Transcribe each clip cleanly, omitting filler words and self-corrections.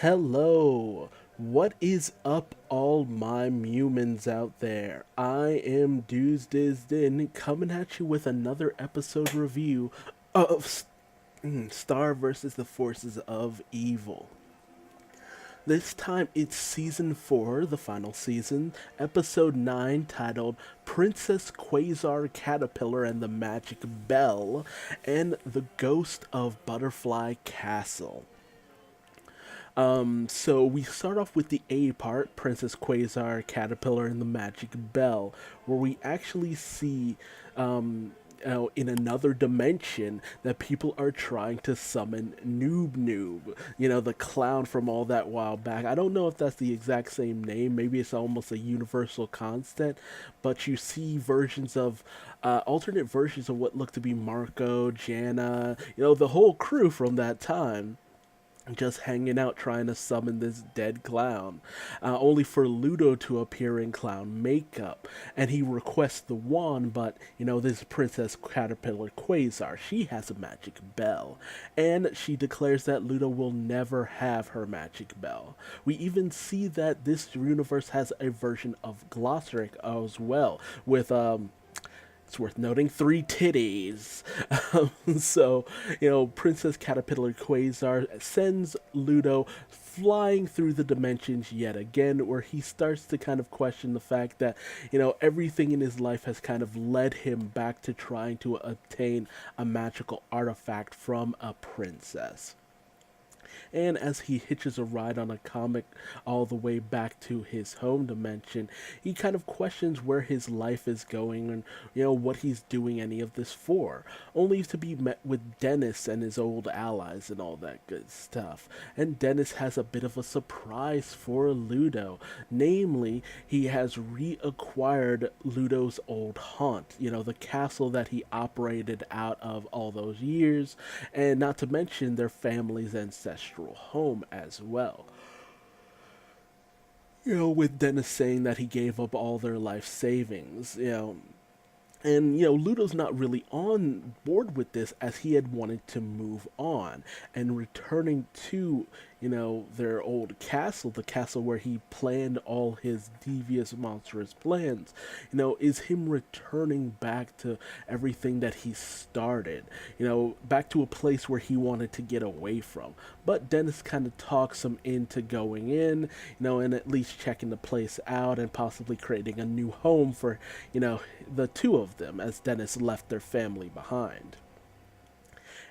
Hello, what is up, all my humans out there? I am Duuz-Diz-Din coming at you with another episode review of Star versus the Forces of Evil. This time it's season 4, the final season, episode 9, titled Princess Quasar Caterpillar and the Magic Bell, and The Ghost of Butterfly Castle. So we start off with the A part, Princess Quasar, Caterpillar, and the Magic Bell, where we actually see, in another dimension, that people are trying to summon Noob, the clown from all that while back. I don't know if that's the exact same name. Maybe it's almost a universal constant, but you see versions of, alternate versions of what look to be Marco, Jana, the whole crew from that time just hanging out trying to summon this dead clown, only for Ludo to appear in clown makeup. And he requests the wand, but this Princess Caterpillar Quasar, she has a magic bell, and she declares that Ludo will never have her magic bell. We even see that this universe has a version of Glossaric as well, with it's worth noting, 3 titties. So, Princess Caterpillar Quasar sends Ludo flying through the dimensions yet again, where he starts to kind of question the fact that, everything in his life has kind of led him back to trying to obtain a magical artifact from a princess. And as he hitches a ride on a comic all the way back to his home dimension, he kind of questions where his life is going and, what he's doing any of this for, only to be met with Dennis and his old allies and all that good stuff. And Dennis has a bit of a surprise for Ludo. Namely, he has reacquired Ludo's old haunt, the castle that he operated out of all those years, and not to mention their family's ancestral home as well. With Dennis saying that he gave up all their life savings, and, Ludo's not really on board with this, as he had wanted to move on and returning to, their old castle, the castle where he planned all his devious, monstrous plans, is him returning back to everything that he started, back to a place where he wanted to get away from. But Dennis kind of talks him into going in, and at least checking the place out and possibly creating a new home for, the two of them, as Dennis left their family behind.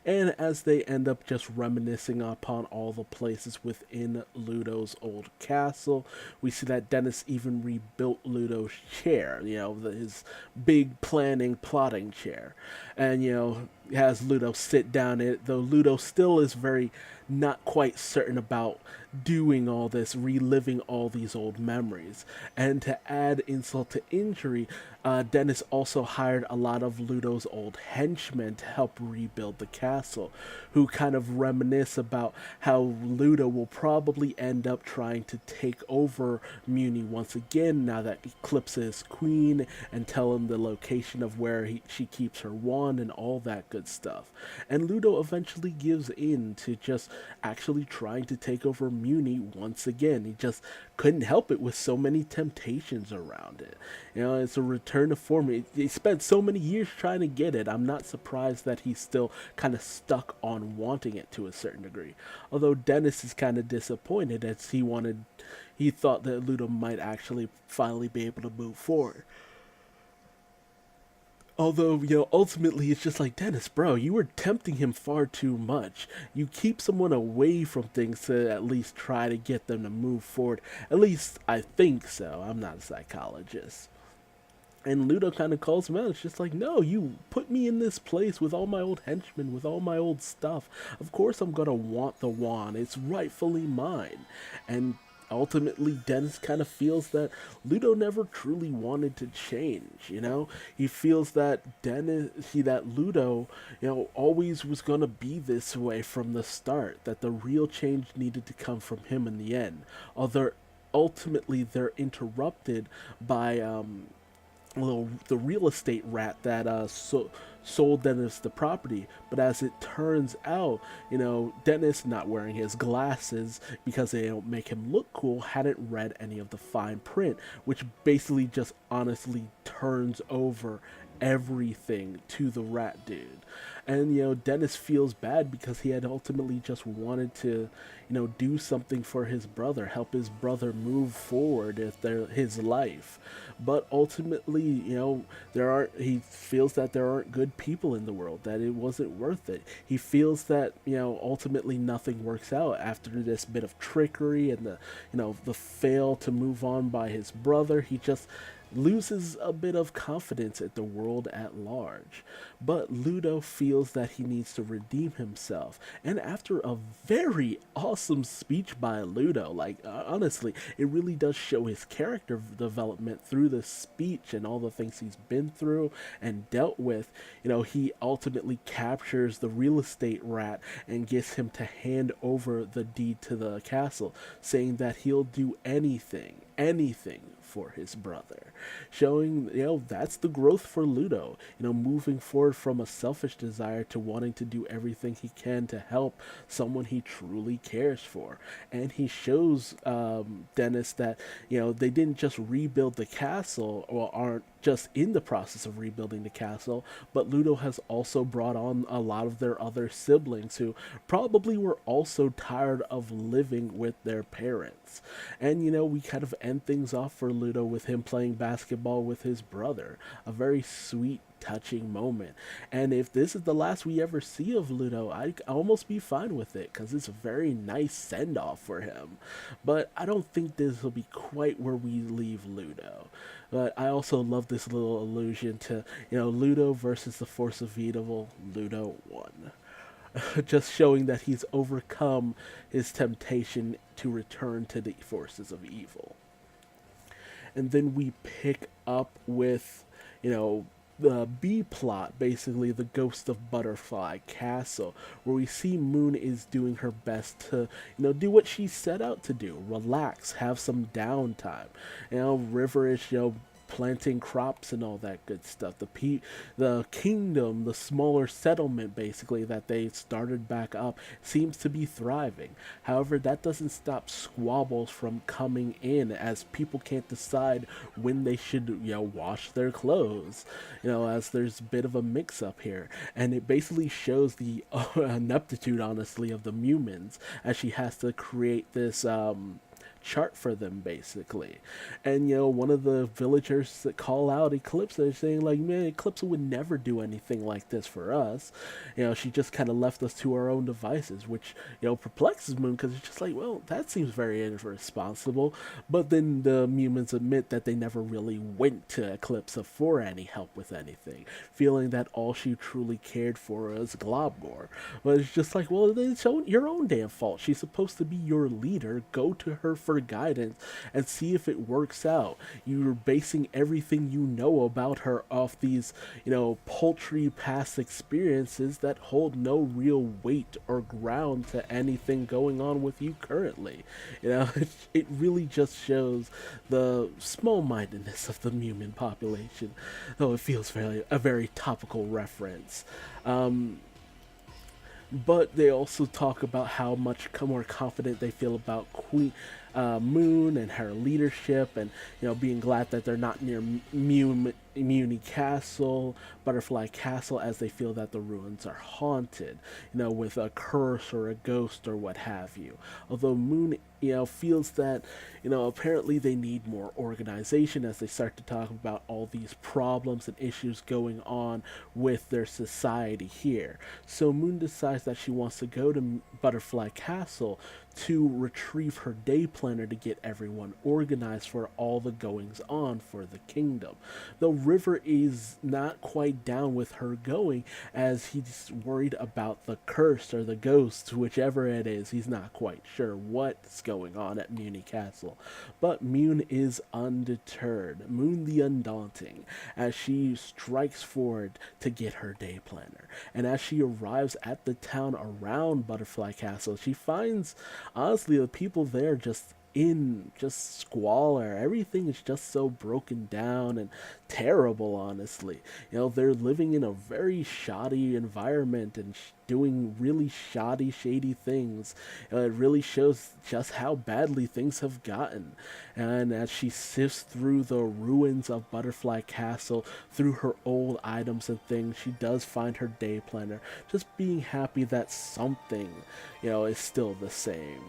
And as they end up just reminiscing upon all the places within Ludo's old castle, we see that Dennis even rebuilt Ludo's chair, his big planning, plotting chair. And, has Ludo sit down in it, though Ludo still is very not quite certain about doing all this, reliving all these old memories. And to add insult to injury, Dennis also hired a lot of Ludo's old henchmen to help rebuild the castle, who kind of reminisce about how Ludo will probably end up trying to take over Muni once again now that Eclipse is queen, and tell him the location of where she keeps her wand and all that good stuff. And Ludo eventually gives in to just actually trying to take over Muni once again. He just couldn't help it with so many temptations around it. It's a return to form. He spent so many years trying to get it. I'm not surprised that he's still kind of stuck on wanting it to a certain degree. Although Dennis is kind of disappointed, as he thought that Ludo might actually finally be able to move forward. Although, ultimately it's just like, Dennis, bro, you were tempting him far too much. You keep someone away from things to at least try to get them to move forward. At least I think so. I'm not a psychologist. And Ludo kind of calls him out. It's just like, no, you put me in this place with all my old henchmen, with all my old stuff. Of course I'm going to want the wand. It's rightfully mine. And ultimately, Dennis kind of feels that Ludo never truly wanted to change. He feels that that Ludo, always was gonna be this way from the start. That the real change needed to come from him in the end. Although ultimately they're interrupted by the real estate rat that sold Dennis the property. But as it turns out, Dennis, not wearing his glasses because they don't make him look cool, hadn't read any of the fine print, which basically just honestly turns over everything to the rat dude. And Dennis feels bad because he had ultimately just wanted to do something for his brother, help his brother move forward with his life. But ultimately, he feels that there aren't good people in the world, that it wasn't worth it. He feels that ultimately nothing works out after this bit of trickery and the fail to move on by his brother. He just loses a bit of confidence at the world at large. But Ludo feels that he needs to redeem himself. And after a very awesome speech by Ludo, like honestly, it really does show his character development through the speech and all the things he's been through and dealt with. He ultimately captures the real estate rat and gets him to hand over the deed to the castle, saying that he'll do anything for his brother, showing that's the growth for Ludo, moving forward from a selfish desire to wanting to do everything he can to help someone he truly cares for. And he shows Dennis that they didn't just rebuild the castle, or aren't just in the process of rebuilding the castle, but Ludo has also brought on a lot of their other siblings who probably were also tired of living with their parents. And we kind of end things off for Ludo with him playing basketball with his brother. A very sweet, touching moment. And if this is the last we ever see of Ludo, I'd almost be fine with it because it's a very nice send off for him. But I don't think this will be quite where we leave Ludo. But I also love this little allusion to, Ludo versus the force of evil. Ludo won. Just showing that he's overcome his temptation to return to the forces of evil. And then we pick up with, the B plot, basically the ghost of Butterfly Castle, where we see Moon is doing her best to, do what she set out to do, relax, have some downtime. River is, planting crops and all that good stuff. The kingdom, the smaller settlement basically that they started back up, seems to be thriving. However, that doesn't stop squabbles from coming in, as people can't decide when they should, wash their clothes. As there's a bit of a mix-up here, and it basically shows the ineptitude, honestly, of the Mumins, as she has to create this chart for them basically. And one of the villagers that call out Eclipse, they're saying like, man, Eclipse would never do anything like this for us. She just kind of left us to our own devices, which perplexes Moon, because it's just like, well, that seems very irresponsible. But then the Mumins admit that they never really went to Eclipse for any help with anything, feeling that all she truly cared for was Globgor. But it's just like, well, it's your own damn fault. She's supposed to be your leader. Go to her for guidance and see if it works out. You're basing everything you know about her off these, paltry past experiences that hold no real weight or ground to anything going on with you currently. It really just shows the small-mindedness of the Mumin population, though it feels a very topical reference. But they also talk about how much more confident they feel about Queen Moon and her leadership, and being glad that they're not near Muni Castle, Butterfly Castle, as they feel that the ruins are haunted, with a curse or a ghost or what have you. Although Moon, feels that, apparently they need more organization, as they start to talk about all these problems and issues going on with their society here. So Moon decides that she wants to go to Butterfly Castle to retrieve her day planner to get everyone organized for all the goings on for the kingdom. Though River is not quite down with her going, as he's worried about the curse or the ghost, whichever it is. He's not quite sure what's going on at Muni Castle. But Moon is undeterred, Moon the Undaunting, as she strikes forward to get her day planner. And as she arrives at the town around Butterfly Castle, she finds, honestly, the people there just in just squalor. Everything is just so broken down and terrible, honestly. They're living in a very shoddy environment and doing really shoddy, shady things. It really shows just how badly things have gotten. And as she sifts through the ruins of Butterfly Castle, through her old items and things, she does find her day planner, just being happy that something, is still the same.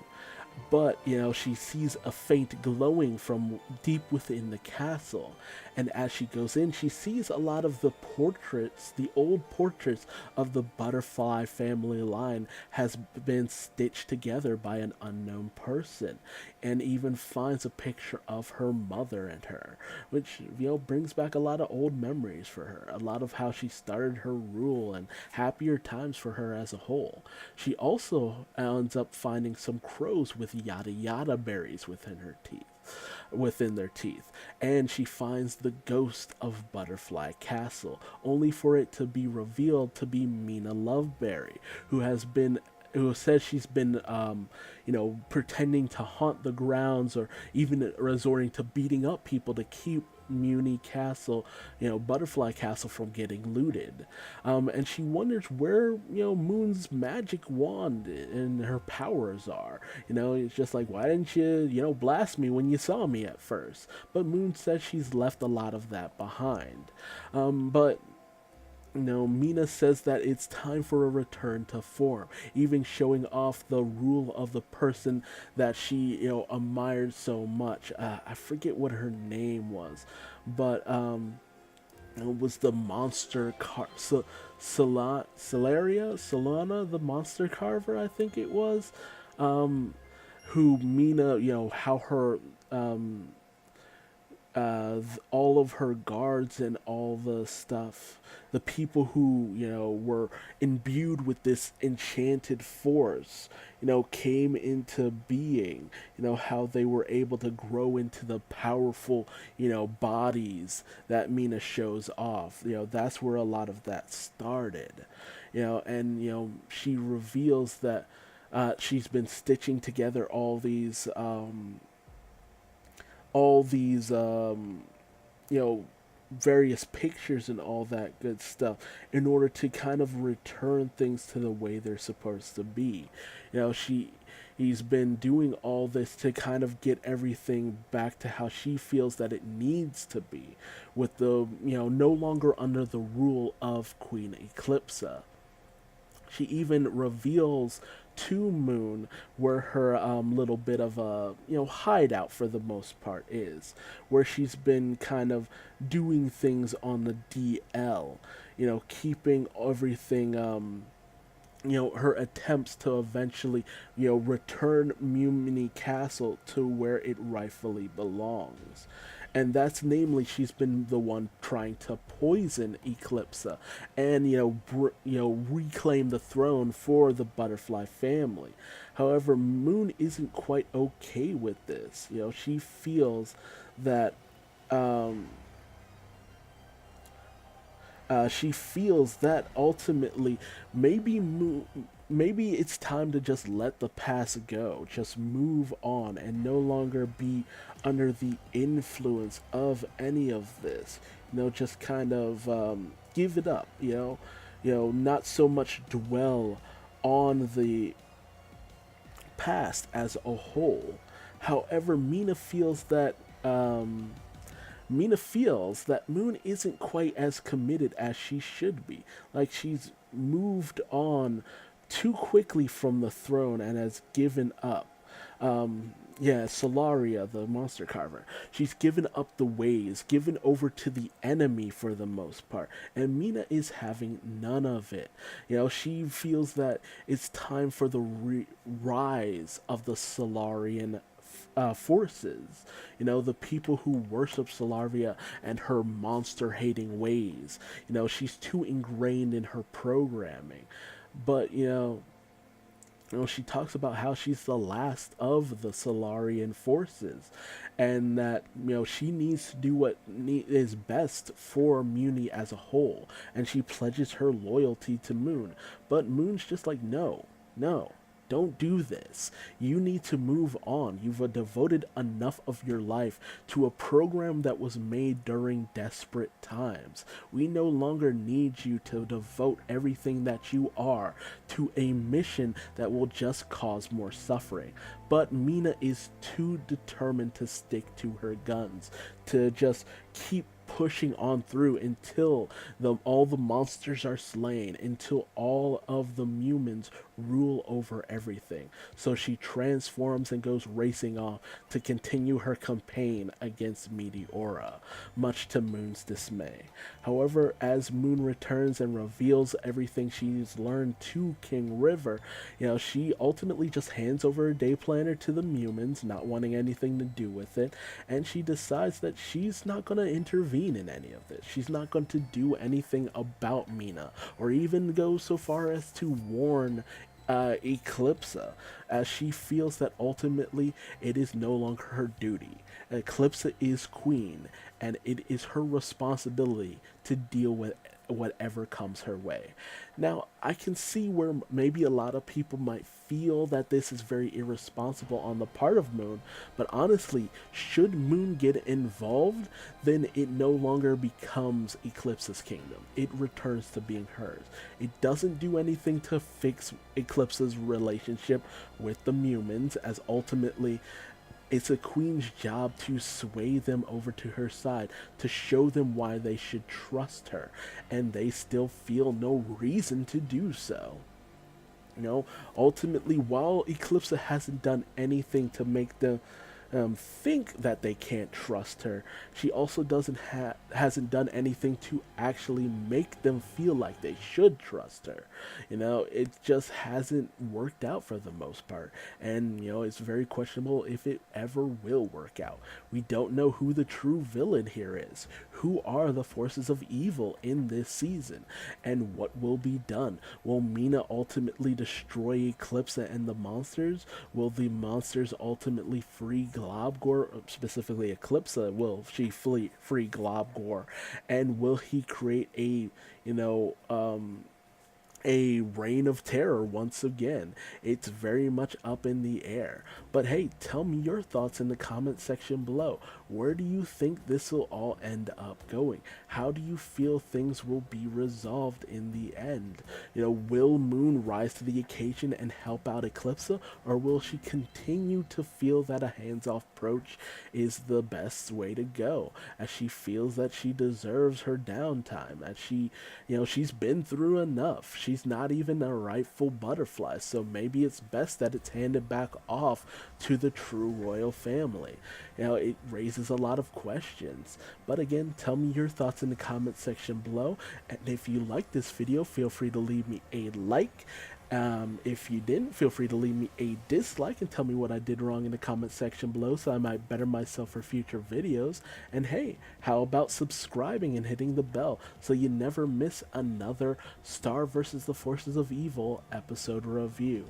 But, she sees a faint glowing from deep within the castle. And as she goes in, she sees a lot of the portraits, the old portraits of the butterfly family line has been stitched together by an unknown person. And even finds a picture of her mother and her, which, brings back a lot of old memories for her. A lot of how she started her rule and happier times for her as a whole. She also ends up finding some crows with yada yada berries within their teeth, and she finds the ghost of Butterfly Castle, only for it to be revealed to be Mina Loveberry, who says she's been, pretending to haunt the grounds or even resorting to beating up people to keep Muni Castle, Butterfly Castle, from getting looted. And she wonders where, Moon's magic wand and her powers are. It's just like, why didn't you, blast me when you saw me at first? But Moon says she's left a lot of that behind. But Mina says that it's time for a return to form, even showing off the rule of the person that she, admired so much. I forget what her name was, but it was the monster Solana, the monster carver, I think it was, who Mina, how her all of her guards and all the stuff, the people who, were imbued with this enchanted force, came into being, how they were able to grow into the powerful, bodies that Mina shows off. That's where a lot of that started. And, she reveals that she's been stitching together all these various pictures and all that good stuff in order to kind of return things to the way they're supposed to be. He's been doing all this to kind of get everything back to how she feels that it needs to be, with the, no longer under the rule of Queen Eclipsa. She even reveals to Moon where her little bit of a hideout for the most part is, where she's been kind of doing things on the DL, keeping everything, her attempts to eventually, return Mumini Castle to where it rightfully belongs. And that's namely, she's been the one trying to poison Eclipsa and, reclaim the throne for the butterfly family. However, Moon isn't quite okay with this. She feels that, ultimately maybe it's time to just let the past go, just move on, and no longer be under the influence of any of this. Just kind of give it up. Not so much dwell on the past as a whole. However, Mina feels that Moon isn't quite as committed as she should be. Like, she's moved on too quickly from the throne and has given up. Solaria, the monster carver. She's given up the ways, given over to the enemy for the most part. And Mina is having none of it. She feels that it's time for the rise of the Solarian forces, the people who worship Solaria and her monster-hating ways. She's too ingrained in her programming. But, she talks about how she's the last of the Solarian forces, and that, she needs to do what is best for Muni as a whole, and she pledges her loyalty to Moon. But Moon's just like, no, Don't do this. You need to move on. You've devoted enough of your life to a program that was made during desperate times. We no longer need you to devote everything that you are to a mission that will just cause more suffering. But Mina is too determined to stick to her guns, to just keep pushing on through until all the monsters are slain, until all of the humans rule over everything. So she transforms and goes racing off to continue her campaign against Meteora, much to Moon's dismay. However, as Moon returns and reveals everything she's learned to King River, she ultimately just hands over her day planner to the humans, not wanting anything to do with it, and she decides that she's not going to intervene in any of this. She's not going to do anything about Mina, or even go so far as to warn Eclipsa, as she feels that ultimately it is no longer her duty. Eclipsa is queen, and it is her responsibility to deal with whatever comes her way. Now, I can see where maybe a lot of people might feel that this is very irresponsible on the part of Moon, but honestly, should Moon get involved, then it no longer becomes Eclipse's kingdom. It returns to being hers. It doesn't do anything to fix Eclipse's relationship with the humans, as ultimately it's a queen's job to sway them over to her side, to show them why they should trust her, and they still feel no reason to do so. Ultimately, while Eclipsa hasn't done anything to make them think that they can't trust her, she also hasn't done anything to actually make them feel like they should trust her. It just hasn't worked out for the most part, and it's very questionable if it ever will work out. We don't know who the true villain here is, who are the forces of evil in this season, and what will be done. Will Mina ultimately destroy Eclipsa and the monsters? Will the monsters ultimately free Globgor, specifically Eclipsa? Will she free Globgor? And will he create a reign of terror once again? It's very much up in the air. But hey, tell me your thoughts in the comment section below. Where do you think this will all end up going? How do you feel things will be resolved in the end? Will Moon rise to the occasion and help out Eclipsa, or will she continue to feel that a hands-off approach is the best way to go, as she feels that she deserves her downtime, as she's been through enough. She's not even a rightful butterfly, so maybe it's best that it's handed back off to the true royal family. It raises a lot of questions. But again, tell me your thoughts in the comment section below. And if you like this video, feel free to leave me a like. If you didn't, feel free to leave me a dislike and tell me what I did wrong in the comment section below so I might better myself for future videos. And hey, how about subscribing and hitting the bell so you never miss another Star vs. the Forces of Evil episode review.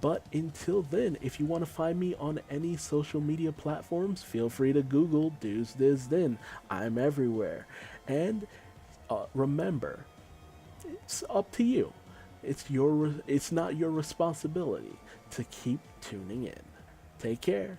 But until then, if you want to find me on any social media platforms, feel free to Google Duuz-Diz-Din. I'm everywhere. And remember, it's up to you. It's not your responsibility to keep tuning in. Take care.